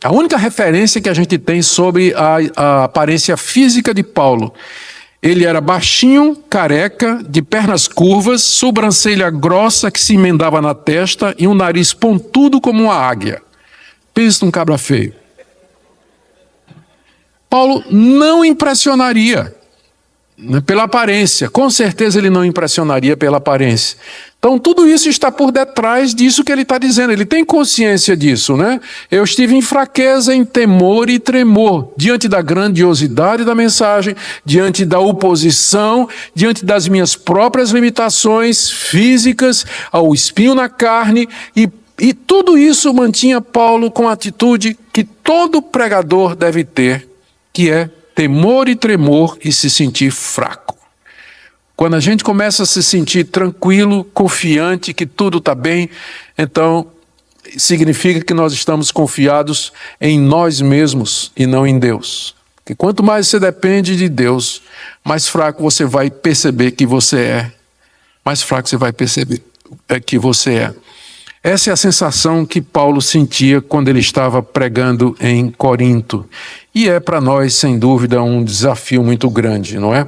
a única referência que a gente tem sobre a aparência física de Paulo. Ele era baixinho, careca, de pernas curvas, sobrancelha grossa que se emendava na testa e um nariz pontudo como uma águia. Pensa num cabra feio. Paulo não impressionaria pela aparência, com certeza ele não impressionaria pela aparência. Então tudo isso está por detrás disso que ele está dizendo, ele tem consciência disso, né? Eu estive em fraqueza, em temor e tremor, diante da grandiosidade da mensagem, diante da oposição, diante das minhas próprias limitações físicas, ao espinho na carne, e tudo isso mantinha Paulo com a atitude que todo pregador deve ter, que é temor e tremor e se sentir fraco. Quando a gente começa a se sentir tranquilo, confiante, que tudo está bem, então significa que nós estamos confiados em nós mesmos e não em Deus. Porque quanto mais você depende de Deus, mais fraco você vai perceber que você é. Mais fraco você vai perceber que você é. Essa é a sensação que Paulo sentia quando ele estava pregando em Corinto. E é para nós, sem dúvida, um desafio muito grande, não é?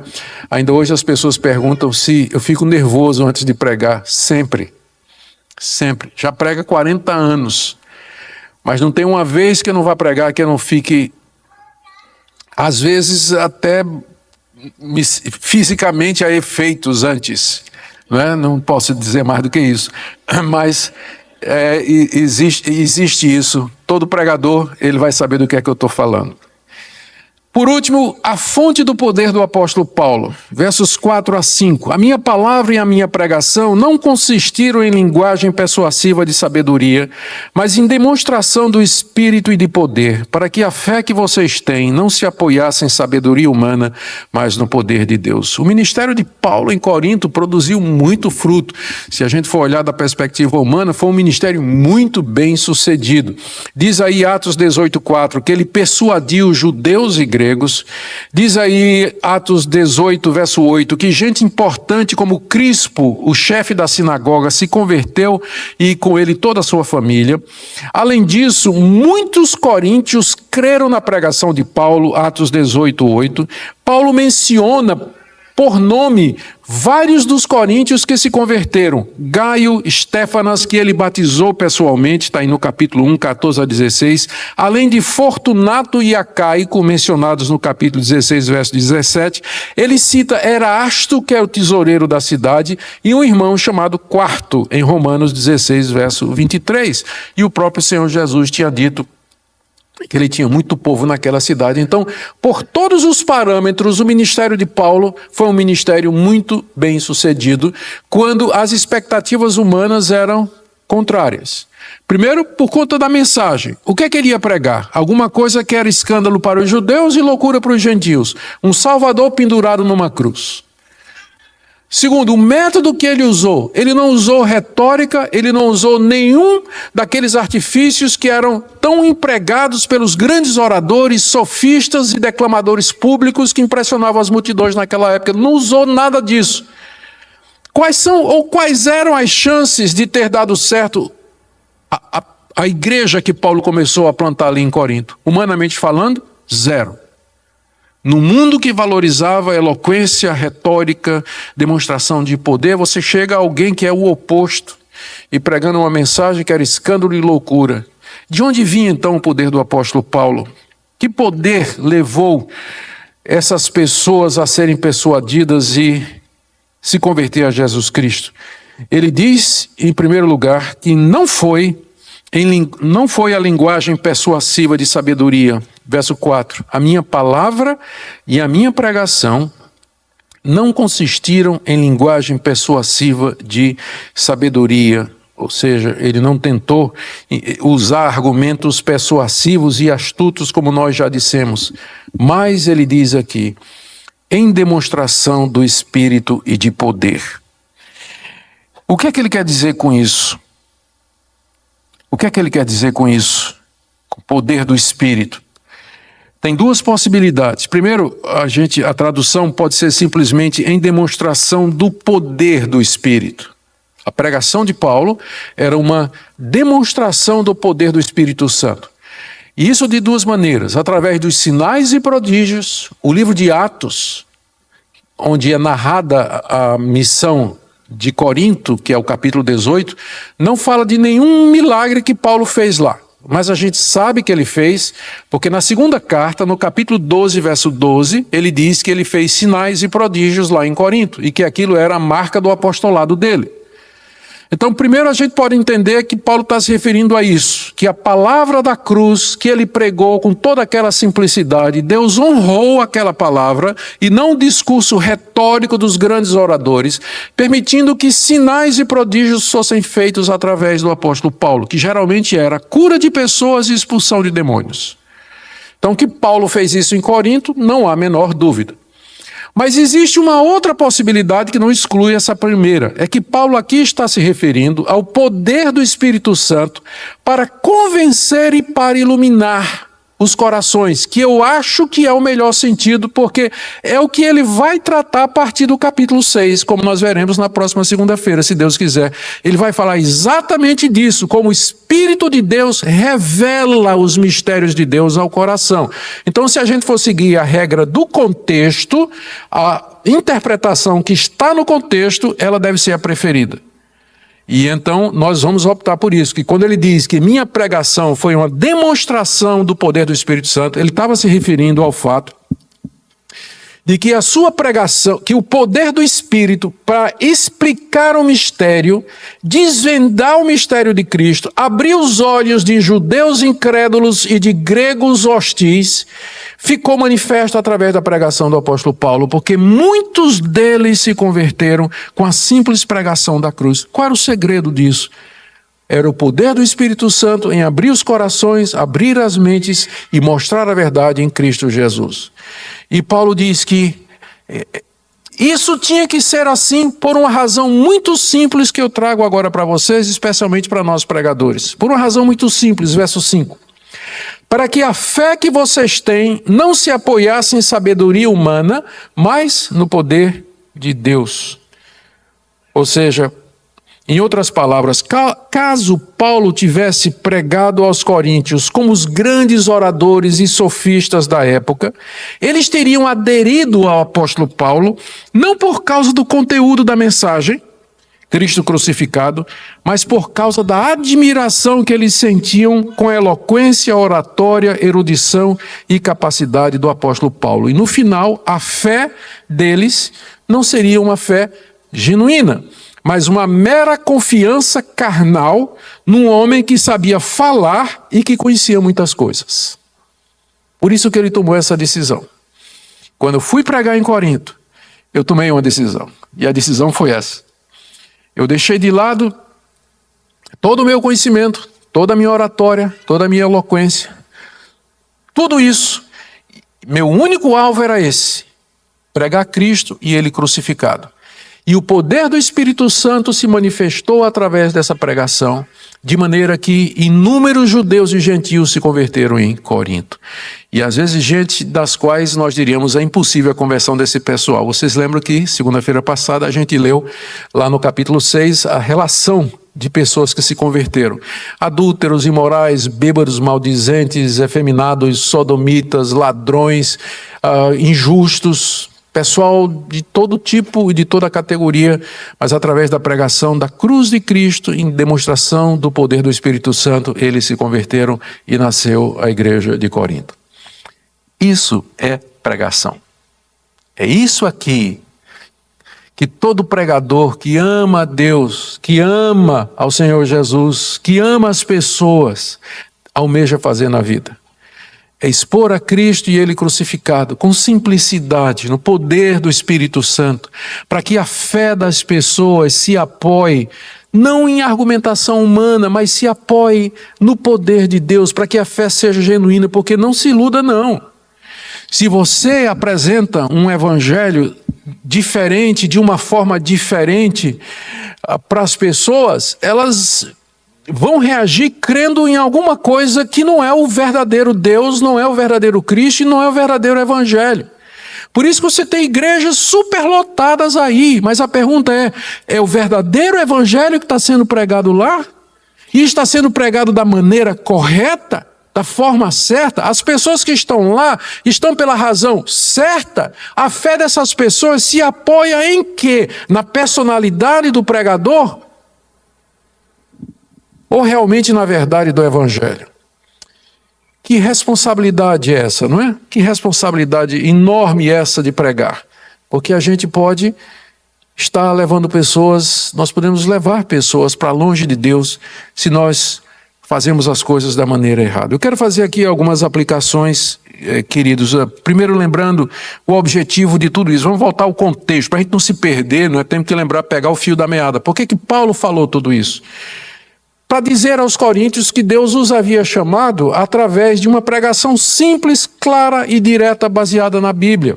Ainda hoje as pessoas perguntam se eu fico nervoso antes de pregar. Sempre. Sempre. Já prega 40 anos. Mas não tem uma vez que eu não vá pregar que eu não fique, às vezes, até fisicamente a efeitos antes. Não é? Não posso dizer mais do que isso. Mas... existe isso. Todo pregador, ele vai saber do que é que eu estou falando. Por último, a fonte do poder do apóstolo Paulo, versos 4 a 5. A minha palavra e a minha pregação não consistiram em linguagem persuasiva de sabedoria, mas em demonstração do Espírito e de poder, para que a fé que vocês têm não se apoiasse em sabedoria humana, mas no poder de Deus. O ministério de Paulo em Corinto produziu muito fruto. Se a gente for olhar da perspectiva humana, foi um ministério muito bem sucedido. Diz aí Atos 18:4 que ele persuadiu judeus e gregos. Diz aí Atos 18, verso 8, que gente importante como Crispo, o chefe da sinagoga, se converteu e com ele toda a sua família. Além disso, muitos coríntios creram na pregação de Paulo, Atos 18, 8. Paulo menciona por nome vários dos coríntios que se converteram. Gaio, Estéfanas, que ele batizou pessoalmente, está aí no capítulo 1, 14 a 16, além de Fortunato e Acaico, mencionados no capítulo 16, verso 17, ele cita Erasto, que é o tesoureiro da cidade, e um irmão chamado Quarto, em Romanos 16, verso 23. E o próprio Senhor Jesus tinha dito que ele tinha muito povo naquela cidade. Então, por todos os parâmetros, o ministério de Paulo foi um ministério muito bem sucedido, quando as expectativas humanas eram contrárias. Primeiro, por conta da mensagem. O que é que ele ia pregar? Alguma coisa que era escândalo para os judeus e loucura para os gentios. Um Salvador pendurado numa cruz. Segundo, o método que ele não usou retórica, ele não usou nenhum daqueles artifícios que eram tão empregados pelos grandes oradores, sofistas e declamadores públicos que impressionavam as multidões naquela época. Não usou nada disso. Quais eram as chances de ter dado certo a igreja que Paulo começou a plantar ali em Corinto? Humanamente falando, zero. No mundo que valorizava eloquência, retórica, demonstração de poder, você chega a alguém que é o oposto e pregando uma mensagem que era escândalo e loucura. De onde vinha então o poder do apóstolo Paulo? Que poder levou essas pessoas a serem persuadidas e se converter a Jesus Cristo? Ele diz, em primeiro lugar, que não foi a linguagem persuasiva de sabedoria. Verso 4, a minha palavra e a minha pregação não consistiram em linguagem persuasiva de sabedoria. Ou seja, ele não tentou usar argumentos persuasivos e astutos, como nós já dissemos. Mas ele diz aqui, em demonstração do Espírito e de poder. O que é que ele quer dizer com isso? O que é que ele quer dizer com isso? Com o poder do Espírito. Tem duas possibilidades. Primeiro, a tradução pode ser simplesmente em demonstração do poder do Espírito. A pregação de Paulo era uma demonstração do poder do Espírito Santo. E isso de duas maneiras, através dos sinais e prodígios. O livro de Atos, onde é narrada a missão de Corinto, que é o capítulo 18, não fala de nenhum milagre que Paulo fez lá. Mas a gente sabe que ele fez, porque na segunda carta, no capítulo 12, verso 12, ele diz que ele fez sinais e prodígios lá em Corinto, e que aquilo era a marca do apostolado dele. Então, primeiro a gente pode entender que Paulo está se referindo a isso, que a palavra da cruz que ele pregou com toda aquela simplicidade, Deus honrou aquela palavra e não o discurso retórico dos grandes oradores, permitindo que sinais e prodígios fossem feitos através do apóstolo Paulo, que geralmente era cura de pessoas e expulsão de demônios. Então, que Paulo fez isso em Corinto, não há a menor dúvida. Mas existe uma outra possibilidade que não exclui essa primeira. É que Paulo aqui está se referindo ao poder do Espírito Santo para convencer e para iluminar os corações, que eu acho que é o melhor sentido, porque é o que ele vai tratar a partir do capítulo 6, como nós veremos na próxima segunda-feira, se Deus quiser. Ele vai falar exatamente disso, como o Espírito de Deus revela os mistérios de Deus ao coração. Então, se a gente for seguir a regra do contexto, a interpretação que está no contexto, ela deve ser a preferida. E então nós vamos optar por isso, que quando ele diz que minha pregação foi uma demonstração do poder do Espírito Santo, ele estava se referindo ao fato de que a sua pregação, que o poder do Espírito para explicar o mistério, desvendar o mistério de Cristo, abrir os olhos de judeus incrédulos e de gregos hostis, ficou manifesto através da pregação do apóstolo Paulo, porque muitos deles se converteram com a simples pregação da cruz. Qual era o segredo disso? Era o poder do Espírito Santo em abrir os corações, abrir as mentes e mostrar a verdade em Cristo Jesus. E Paulo diz que isso tinha que ser assim por uma razão muito simples que eu trago agora para vocês, especialmente para nós pregadores. Por uma razão muito simples, verso 5. Para que a fé que vocês têm não se apoiasse em sabedoria humana, mas no poder de Deus. Ou seja, em outras palavras, caso Paulo tivesse pregado aos coríntios como os grandes oradores e sofistas da época, eles teriam aderido ao apóstolo Paulo, não por causa do conteúdo da mensagem, Cristo crucificado, mas por causa da admiração que eles sentiam com a eloquência, oratória, erudição e capacidade do apóstolo Paulo. E no final, a fé deles não seria uma fé genuína, mas uma mera confiança carnal num homem que sabia falar e que conhecia muitas coisas. Por isso que ele tomou essa decisão. Quando eu fui pregar em Corinto, eu tomei uma decisão. E a decisão foi essa. Eu deixei de lado todo o meu conhecimento, toda a minha oratória, toda a minha eloquência. Tudo isso. Meu único alvo era esse: pregar Cristo e Ele crucificado. E o poder do Espírito Santo se manifestou através dessa pregação, de maneira que inúmeros judeus e gentios se converteram em Corinto. E às vezes gente das quais nós diríamos é impossível a conversão desse pessoal. Vocês lembram que segunda-feira passada a gente leu lá no capítulo 6 a relação de pessoas que se converteram. Adúlteros, imorais, bêbados, maldizentes, efeminados, sodomitas, ladrões, injustos, pessoal de todo tipo e de toda categoria, mas através da pregação da cruz de Cristo, em demonstração do poder do Espírito Santo, eles se converteram e nasceu a igreja de Corinto. Isso é pregação. É isso aqui que todo pregador que ama a Deus, que ama ao Senhor Jesus, que ama as pessoas, almeja fazer na vida. É expor a Cristo e Ele crucificado, com simplicidade, no poder do Espírito Santo, para que a fé das pessoas se apoie, não em argumentação humana, mas se apoie no poder de Deus, para que a fé seja genuína, porque não se iluda não. Se você apresenta um evangelho diferente, de uma forma diferente para as pessoas, elas vão reagir crendo em alguma coisa que não é o verdadeiro Deus, não é o verdadeiro Cristo e não é o verdadeiro evangelho. Por isso que você tem igrejas superlotadas aí, mas a pergunta é o verdadeiro evangelho que está sendo pregado lá? E está sendo pregado da maneira correta? Da forma certa? As pessoas que estão lá estão pela razão certa? A fé dessas pessoas se apoia em quê? Na personalidade do pregador? Ou realmente na verdade do evangelho? Que responsabilidade é essa, não é? Que responsabilidade enorme essa de pregar. Porque a gente pode estar levando pessoas, nós podemos levar pessoas para longe de Deus se nós fazemos as coisas da maneira errada. Eu quero fazer aqui algumas aplicações, queridos. Primeiro, lembrando o objetivo de tudo isso. Vamos voltar ao contexto, para a gente não se perder, não é? Temos que lembrar, pegar o fio da meada. Por que Paulo falou tudo isso? Para dizer aos coríntios que Deus os havia chamado através de uma pregação simples, clara e direta, baseada na Bíblia.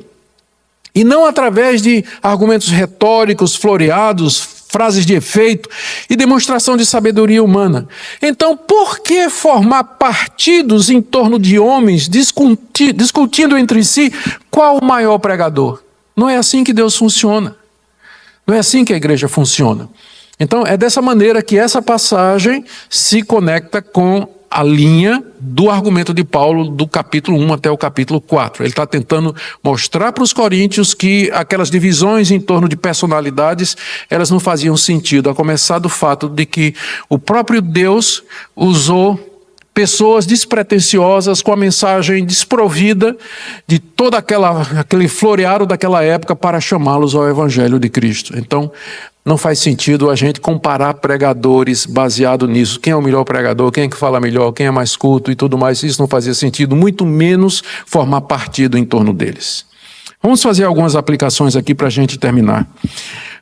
E não através de argumentos retóricos, floreados, frases de efeito e demonstração de sabedoria humana. Então, por que formar partidos em torno de homens, discutindo entre si qual o maior pregador? Não é assim que Deus funciona. Não é assim que a igreja funciona. Então, é dessa maneira que essa passagem se conecta com a linha do argumento de Paulo do capítulo 1 até o capítulo 4. Ele está tentando mostrar para os coríntios que aquelas divisões em torno de personalidades, elas não faziam sentido, a começar do fato de que o próprio Deus usou pessoas despretensiosas com a mensagem desprovida de todo aquele floreado daquela época para chamá-los ao Evangelho de Cristo. Então, não faz sentido a gente comparar pregadores baseado nisso. Quem é o melhor pregador, quem é que fala melhor, quem é mais culto e tudo mais. Isso não fazia sentido, muito menos formar partido em torno deles. Vamos fazer algumas aplicações aqui para a gente terminar.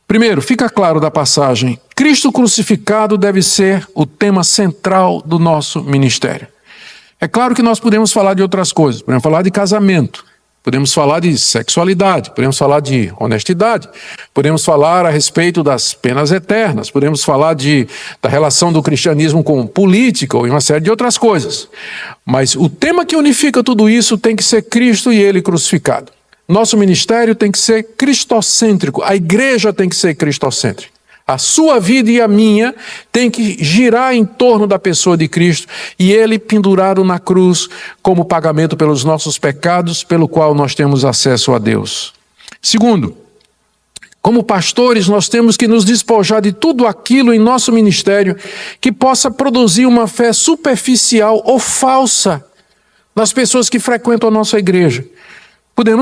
Primeiro, fica claro da passagem, Cristo crucificado deve ser o tema central do nosso ministério. É claro que nós podemos falar de outras coisas, podemos falar de casamento, podemos falar de sexualidade, podemos falar de honestidade, podemos falar a respeito das penas eternas, podemos falar da relação do cristianismo com política e uma série de outras coisas. Mas o tema que unifica tudo isso tem que ser Cristo e Ele crucificado. Nosso ministério tem que ser cristocêntrico, a igreja tem que ser cristocêntrica. A sua vida e a minha tem que girar em torno da pessoa de Cristo e Ele pendurado na cruz como pagamento pelos nossos pecados, pelo qual nós temos acesso a Deus. Segundo, como pastores, nós temos que nos despojar de tudo aquilo em nosso ministério que possa produzir uma fé superficial ou falsa nas pessoas que frequentam a nossa igreja. Eu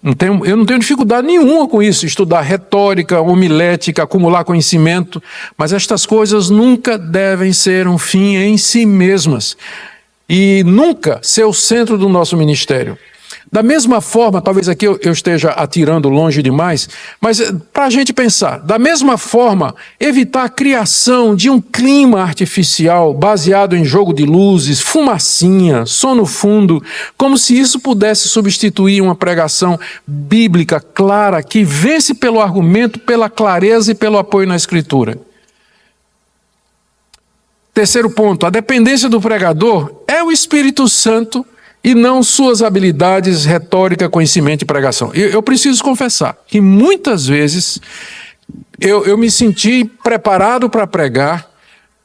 não tenho dificuldade nenhuma com isso, estudar retórica, homilética, acumular conhecimento, mas estas coisas nunca devem ser um fim em si mesmas e nunca ser o centro do nosso ministério. Da mesma forma, talvez aqui eu esteja atirando longe demais, mas para a gente pensar, da mesma forma, evitar a criação de um clima artificial baseado em jogo de luzes, fumacinha, som no fundo, como se isso pudesse substituir uma pregação bíblica clara que vence pelo argumento, pela clareza e pelo apoio na Escritura. Terceiro ponto, a dependência do pregador é o Espírito Santo e não suas habilidades, retórica, conhecimento e pregação. Eu preciso confessar que muitas vezes eu me senti preparado para pregar,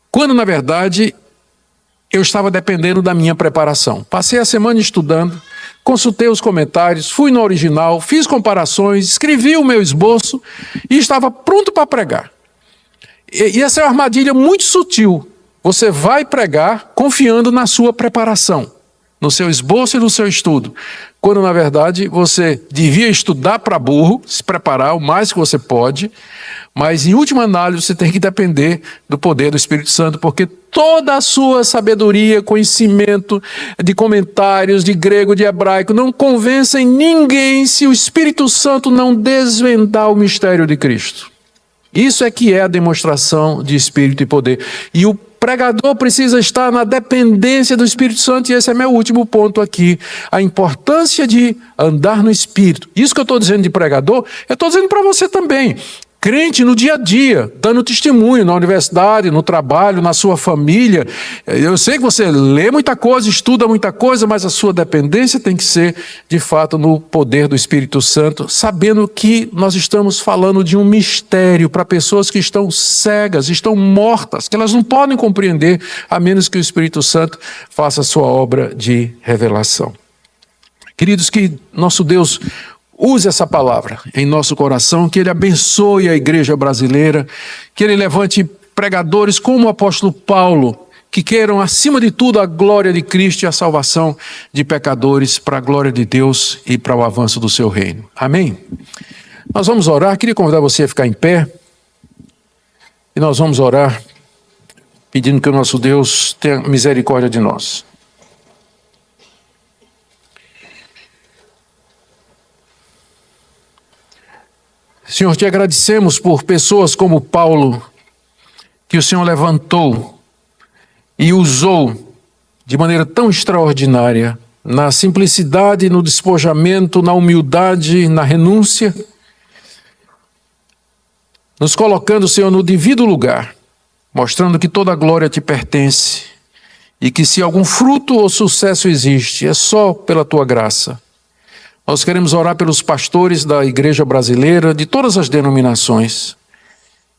quando na verdade eu estava dependendo da minha preparação. Passei a semana estudando, consultei os comentários, fui no original, fiz comparações, escrevi o meu esboço e estava pronto para pregar. E essa é uma armadilha muito sutil. Você vai pregar confiando na sua preparação, no seu esboço e no seu estudo, quando na verdade você devia estudar para burro, se preparar o mais que você pode, mas em última análise você tem que depender do poder do Espírito Santo, porque toda a sua sabedoria, conhecimento de comentários, de grego, de hebraico, não convencem ninguém se o Espírito Santo não desvendar o mistério de Cristo. Isso é que é a demonstração de Espírito e poder. E o pregador precisa estar na dependência do Espírito Santo, e esse é meu último ponto aqui. A importância de andar no Espírito. Isso que eu estou dizendo de pregador, eu estou dizendo para você também. Crente no dia a dia, dando testemunho na universidade, no trabalho, na sua família. Eu sei que você lê muita coisa, estuda muita coisa, mas a sua dependência tem que ser, de fato, no poder do Espírito Santo, sabendo que nós estamos falando de um mistério para pessoas que estão cegas, estão mortas, que elas não podem compreender, a menos que o Espírito Santo faça a sua obra de revelação. Queridos, que nosso Deus use essa palavra em nosso coração, que Ele abençoe a igreja brasileira, que Ele levante pregadores como o apóstolo Paulo, que queiram, acima de tudo, a glória de Cristo e a salvação de pecadores para a glória de Deus e para o avanço do seu reino. Amém? Nós vamos orar, queria convidar você a ficar em pé, e nós vamos orar pedindo que o nosso Deus tenha misericórdia de nós. Senhor, te agradecemos por pessoas como Paulo, que o Senhor levantou e usou de maneira tão extraordinária, na simplicidade, no despojamento, na humildade, na renúncia, nos colocando, Senhor, no devido lugar, mostrando que toda a glória te pertence e que se algum fruto ou sucesso existe, é só pela tua graça. Nós queremos orar pelos pastores da igreja brasileira, de todas as denominações.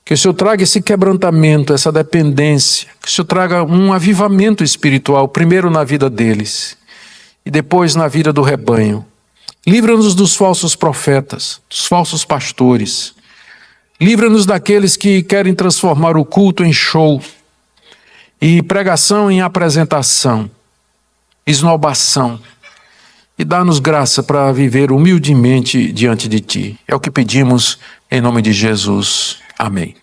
Que o Senhor traga esse quebrantamento, essa dependência. Que o Senhor traga um avivamento espiritual, primeiro na vida deles e depois na vida do rebanho. Livra-nos dos falsos profetas, dos falsos pastores. Livra-nos daqueles que querem transformar o culto em show e pregação em apresentação, esnobação. E dá-nos graça para viver humildemente diante de Ti. É o que pedimos em nome de Jesus. Amém.